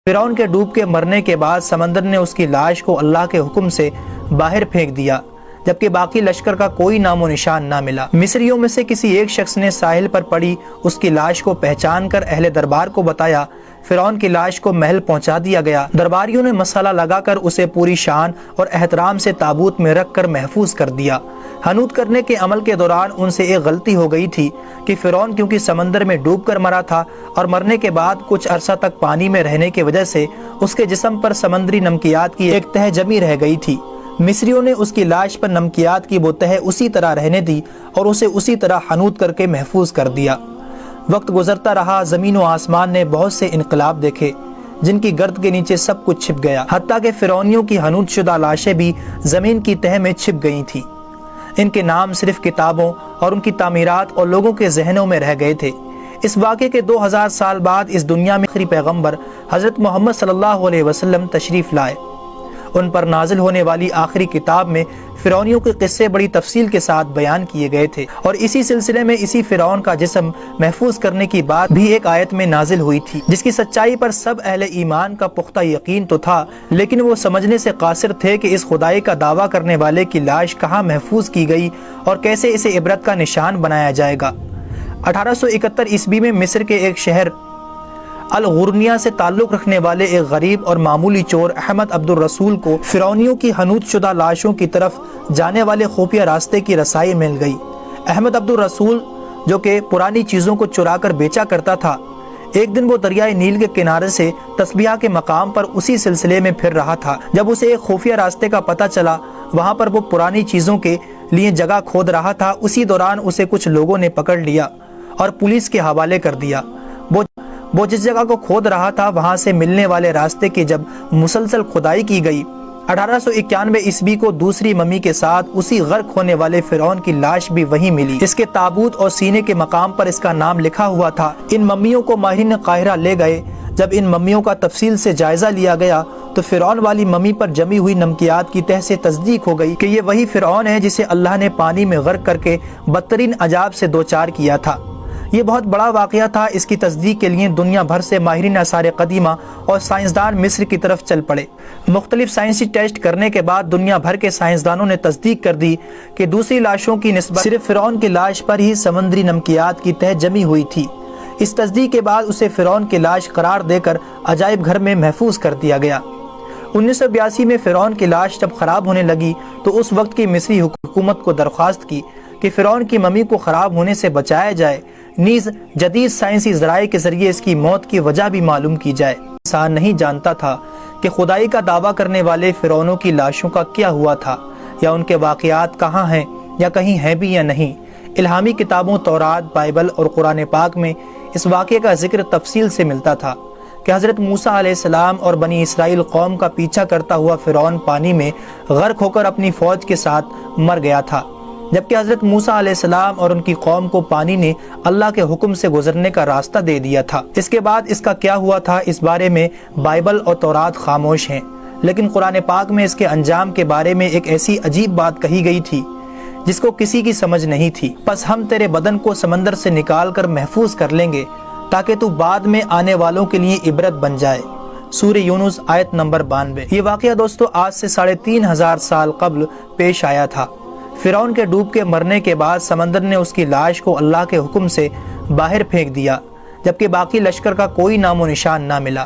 فرعون کے ڈوب کے مرنے کے بعد سمندر نے اس کی لاش کو اللہ کے حکم سے باہر پھینک دیا، جبکہ باقی لشکر کا کوئی نام و نشان نہ ملا۔ مصریوں میں سے کسی ایک شخص نے ساحل پر پڑی اس کی لاش کو پہچان کر اہل دربار کو بتایا۔ فرعون کی لاش کو محل پہنچا دیا گیا۔ درباریوں نے مسالہ لگا کر اسے پوری شان اور احترام سے تابوت میں رکھ کر محفوظ کر دیا۔ حنوط کرنے کے عمل کے دوران ان سے ایک غلطی ہو گئی تھی کہ فرعون کیونکہ سمندر میں ڈوب کر مرا تھا اور مرنے کے بعد کچھ عرصہ تک پانی میں رہنے کی وجہ سے اس کے جسم پر سمندری نمکیات کی ایک تہ جمی رہ گئی تھی۔ مصریوں نے اس کی لاش پر نمکیات کی وہ تہ اسی طرح رہنے دی اور اسے اسی طرح حنوط کر کے محفوظ کر دیا۔ وقت گزرتا رہا، زمین و آسمان نے بہت سے انقلاب دیکھے جن کی گرد کے نیچے سب کچھ چھپ گیا، حتیٰ کہ فرعونیوں کی حنوط شدہ لاشیں بھی زمین کی تہ میں چھپ گئی تھیں۔ ان کے نام صرف کتابوں اور ان کی تعمیرات اور لوگوں کے ذہنوں میں رہ گئے تھے۔ اس واقعے کے 2000 سال بعد اس دنیا میں آخری پیغمبر حضرت محمد صلی اللہ علیہ وسلم تشریف لائے۔ ان پر نازل ہونے والی آخری کتاب میں فرعونیوں کے قصے بڑی تفصیل کے ساتھ بیان کیے گئے تھے، اور اسی سلسلے میں اسی فرعون کا جسم محفوظ کرنے کی بات بھی ایک آیت میں نازل ہوئی تھی، جس کی سچائی پر سب اہل ایمان کا پختہ یقین تو تھا، لیکن وہ سمجھنے سے قاصر تھے کہ اس خدائی کا دعویٰ کرنے والے کی لاش کہاں محفوظ کی گئی اور کیسے اسے عبرت کا نشان بنایا جائے گا۔ 1871 عیسوی میں مصر کے ایک شہر الغرنیہ سے تعلق رکھنے والے ایک غریب اور معمولی چور احمد عبد الرسول کو فرعونیوں کی حنوط شدہ لاشوں کی طرف جانے والے خفیہ راستے کی رسائی مل گئی۔ احمد عبد الرسول جو کہ پرانی چیزوں کو چرا کر بیچا کرتا تھا، ایک دن وہ دریائے نیل کے کنارے سے تسبیحہ کے مقام پر اسی سلسلے میں پھر رہا تھا۔ جب اسے ایک خفیہ راستے کا پتہ چلا، وہاں پر وہ پرانی چیزوں کے لیے جگہ کھود رہا تھا، اسی دوران اسے کچھ لوگوں نے پکڑ لیا اور پولیس کے حوالے کر دیا۔ وہ جس جگہ کو کھود رہا تھا وہاں سے ملنے والے راستے کی جب مسلسل کھدائی کی گئی، 1891 عیسوی کو دوسری ممی کے ساتھ اسی غرق ہونے والے فرعون کی لاش بھی وہیں ملی۔ اس کے تابوت اور سینے کے مقام پر اس کا نام لکھا ہوا تھا۔ ان ممیوں کو ماہرین قاہرہ لے گئے۔ جب ان ممیوں کا تفصیل سے جائزہ لیا گیا تو فرعون والی ممی پر جمی ہوئی نمکیات کی تہ سے تصدیق ہو گئی کہ یہ وہی فرعون ہے جسے اللہ نے پانی میں غرق کر کے بدترین عذاب سے دوچار کیا تھا۔ یہ بہت بڑا واقعہ تھا۔ اس کی تصدیق کے لیے دنیا بھر سے ماہرین آثار قدیمہ اور سائنسدان مصر کی طرف چل پڑے۔ مختلف سائنسی ٹیسٹ کرنے کے بعد دنیا بھر کے سائنسدانوں نے تصدیق کر دی کہ دوسری لاشوں کی نسبت صرف فرعون کی لاش پر ہی سمندری نمکیات کی تہ جمی ہوئی تھی۔ اس تصدیق کے بعد اسے فرعون کی لاش قرار دے کر عجائب گھر میں محفوظ کر دیا گیا۔ 1982 میں فرعون کی لاش جب خراب ہونے لگی تو اس وقت کی مصری حکومت کو درخواست کی کہ فرعون کی ممی کو خراب ہونے سے بچایا جائے، نیز جدید سائنسی ذرائع کے ذریعے اس کی موت کی وجہ بھی معلوم کی جائے۔ انسان نہیں جانتا تھا کہ خدائی کا دعویٰ کرنے والے فرعونوں کی لاشوں کا کیا ہوا تھا، یا ان کے واقعات کہاں ہیں یا کہیں ہیں بھی یا نہیں۔ الہامی کتابوں تورات، بائبل اور قرآن پاک میں اس واقعے کا ذکر تفصیل سے ملتا تھا کہ حضرت موسیٰ علیہ السلام اور بنی اسرائیل قوم کا پیچھا کرتا ہوا فرعون پانی میں غرق ہو کر اپنی فوج کے ساتھ مر گیا تھا، جبکہ حضرت موسیٰ علیہ السلام اور ان کی قوم کو پانی نے اللہ کے حکم سے گزرنے کا راستہ دے دیا تھا۔ اس کے بعد اس کا کیا ہوا تھا، اس بارے میں بائبل اور تورات خاموش ہیں، لیکن قرآن پاک میں اس کے انجام کے بارے میں ایک ایسی عجیب بات کہی گئی تھی جس کو کسی کی سمجھ نہیں تھی۔ پس ہم تیرے بدن کو سمندر سے نکال کر محفوظ کر لیں گے تاکہ تو بعد میں آنے والوں کے لیے عبرت بن جائے۔ سورہ یونس آیت نمبر 92۔ یہ واقعہ دوستو آج سے 3500 سال قبل پیش آیا تھا۔ فرعون کے ڈوب کے مرنے کے بعد سمندر نے اس کی لاش کو اللہ کے حکم سے باہر پھینک دیا، جبکہ باقی لشکر کا کوئی نام و نشان نہ ملا۔